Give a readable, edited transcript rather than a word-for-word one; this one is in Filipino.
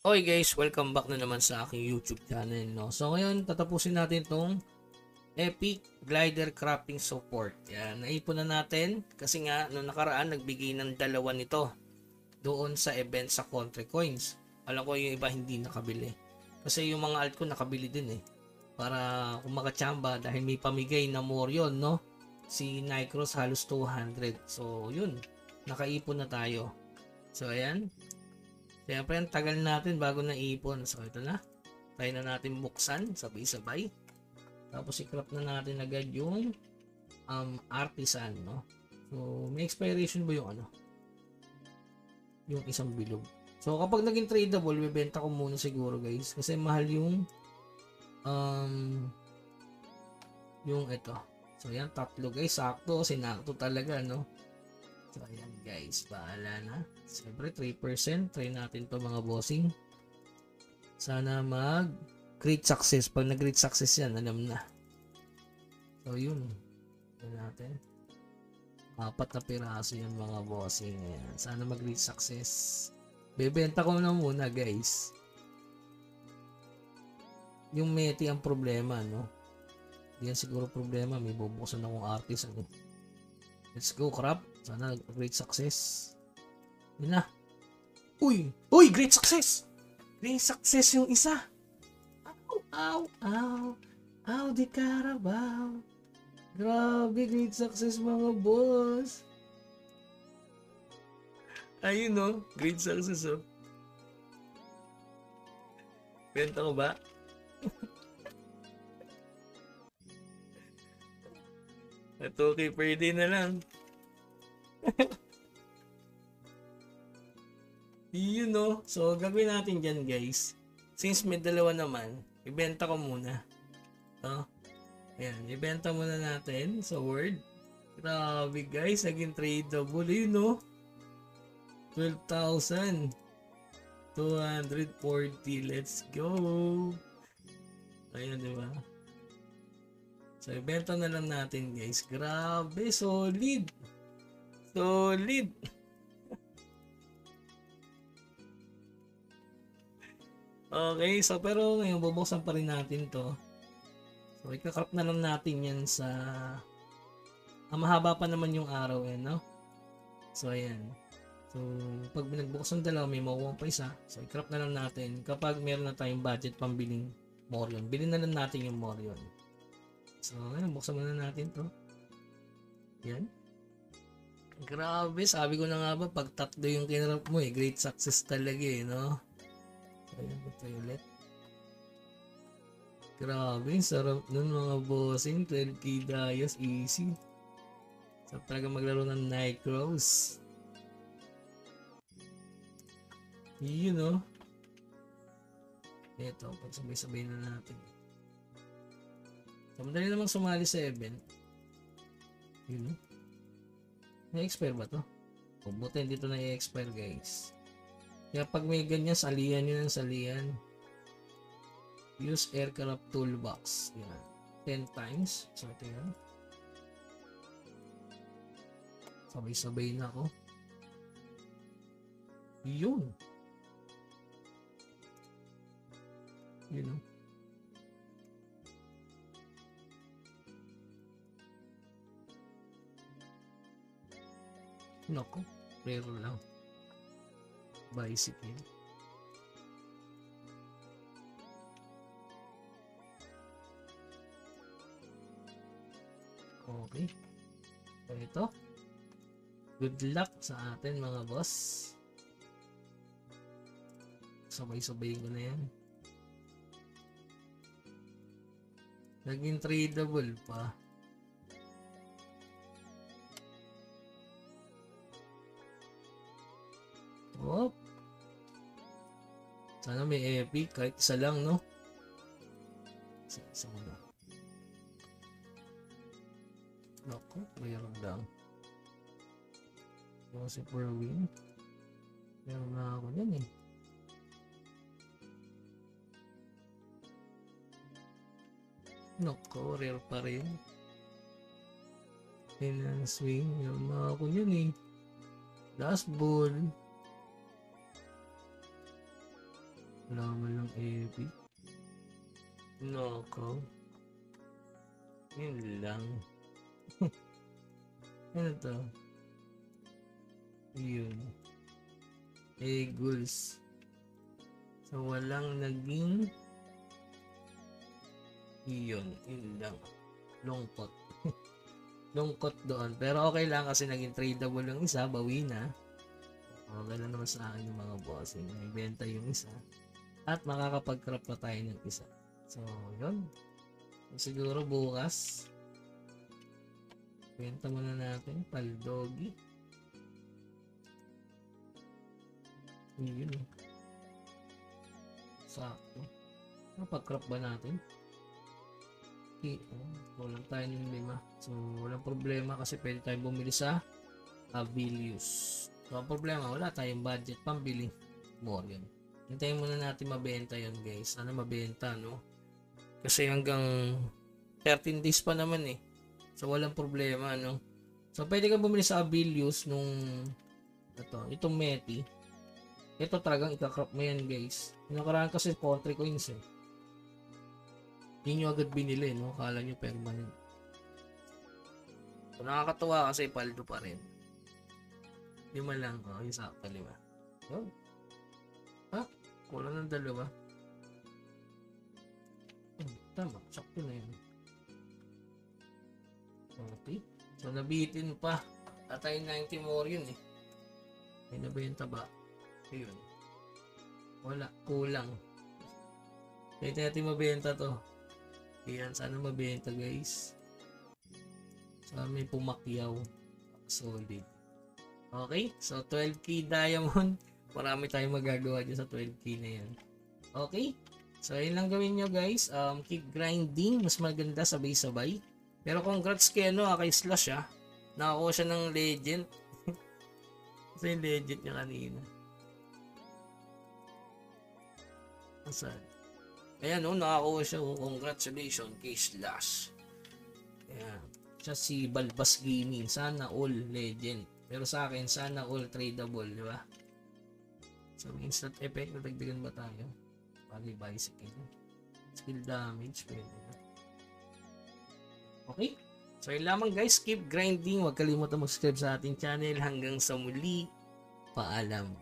Okay guys, welcome back na naman sa aking YouTube channel, no? So ngayon, tatapusin natin tong Epic Glider Crafting Support. Yan, naipon na natin kasi nga noong nakaraan nagbigay ng dalawa nito doon sa event sa Country Coins. Alam ko yung iba hindi nakabili. Kasi yung mga alt ko nakabili din eh. Para kung makachamba dahil may pamigay na Morion, no? Si Nycross halos 200. So yun, nakaipon na tayo. So ayan. Siyempre, ang tagal natin bago naipon. So, ito na. Try na natin buksan. Sabay-sabay. Tapos, i-crop na natin agad yung artisan, no? So, may expiration ba yung ano? Yung isang bilog. So, kapag naging tradable, bibenta ko muna siguro, guys. Kasi mahal yung ito. So, yan. Tatlo, guys. Sakto. Sinakto talaga, no? So, ayan guys, bahala na. Siyempre, 3%. Try natin to mga bossing. Sana mag-great success. Pag nag-great success yan, alam na. So, yun. Try natin. 4 na piraso yan mga bossing. Ayan. Sana mag-great success. Bebenta ko na muna guys. Yung meti ang problema, no? Yan siguro problema. May bubuksan akong artist. Ano? Let's go, crap. Sana great success. Yun na. Uy! Uy! Great success! Great success yung isa. Ow! Ow! Ow! Ow! Di Carabao. Grabe, great success mga boss. Ayun no. Great success oh. Benta ko ba? Ito okay, per day na lang. Yun no. So, gagawin natin dyan guys. Since may dalawa naman, ibenta ko muna. Ayan, ibenta muna natin sa Word. Grabe guys, naging tradable. Yun no. 12,240. Let's go. Ayan, diba? So, ibenta na lang natin guys. Grabe, solid. Solid. Okay, so pero ngayon bubuksan pa rin natin to. So, ikakrap na lang natin yan sa mahaba pa naman yung araw yan, no? So, ayan. So, pag binagbuksan dalawa, may makuha pa isa. So, ikrap na lang natin kapag meron na tayong budget pambiling Morion. Bilhin na lang natin yung Morion. So, ngayon, buksan muna natin to. Yan. Grabe, sabi ko na nga ba, pag tatlo yung kinarap mo eh, great success talaga eh, no? So, ayan, ito ulit. Grabe, sarap nun mga bossing, 12k dayos, easy. Sarap talaga maglaro ng Nycross. Yun no? Ito, pag sabay-sabay na natin. So, madali namang sumali sa event. Yun no? Na-expire ba to? O, buti hindi to na-expire guys. Kaya pag may ganyan, salihan yun ang salihan. Use aircraft toolbox. Yan. 10 times. So, ito yan. Sabay-sabay na ako. Yun. Yun know? Nako, rare lang. Bicycle. Okay. So ito. Good luck sa atin mga boss. Sabay-sabay ko na yan. Naging tradable pa. Oh. Sana may epic kahit isa lang, no? Isa mo na. Naku, mayroon lang. So, per win. Meron na ako yan eh. Naku, rare pa rin. Finance swing. Meron na ako yan eh. Last ball. Wala man lang epic. Nako. Yun lang. Ano to? Yun. Eagles. So, walang naging yun lang. Lungkot. Lungkot doon. Pero okay lang kasi naging tradable yung isa. Bawi na. Okay lang naman sa akin yung mga bossing. Ibenta yung isa. At makakapag-crop pa tayo ng isa. So, yun. Siguro bukas. Benta muna natin. Paldogi. Yun. Sakto. Napag-crop ba natin? Okay. Kulang tayo ng 5. So, walang problema kasi pwede tayong bumili sa Avilius. So, ang problema, wala tayong budget pambili. More yun. Hintayin muna natin mabenta yun, guys. Sana mabenta, no? Kasi hanggang 13 days pa naman eh. So, walang problema, no? So, pwede kang bumili sa Avilius nung itong Meti. Ito talagang ikakrop mo yan, guys. Nakaraan kasi country coins eh. Hindi nyo agad binili, no? Kala nyo permanent. So, nakakatuwa kasi paldo pa rin. 5 lang. Oh, yung sakto 5. Oh. Ha? Kulang ng 2. Tama. Sakto na yun. Okay. So, nabitin pa. Atay 90 more yun eh. May nabenta ba? Ayun. Wala. Kulang. Pwede natin mabenta to. Ayan. Sana mabenta, guys. Sana may pumakyaw. Solid. Okay. So, 12k diamond. Marami tayong magagawa dyan sa 12k na yan. Okay. So, yun lang gawin nyo, guys. Keep grinding. Mas maganda sabay-sabay. Pero congrats kay kay Slash nakakuha siya ng legend. Ito yung legend niya kanina. Asan? Ayan nakakuha siya. Congratulations kay Slash. Ayan. Siya si Balbas Gaming. Sana all legend. Pero sa akin, sana all tradable, di ba? So, instant effect, natagdagan ba tayo? Pali bicycle. Skill damage, pwede na. Okay? So, yun lamang guys. Keep grinding. Huwag kalimutan mag-subscribe sa ating channel. Hanggang sa muli. Paalam.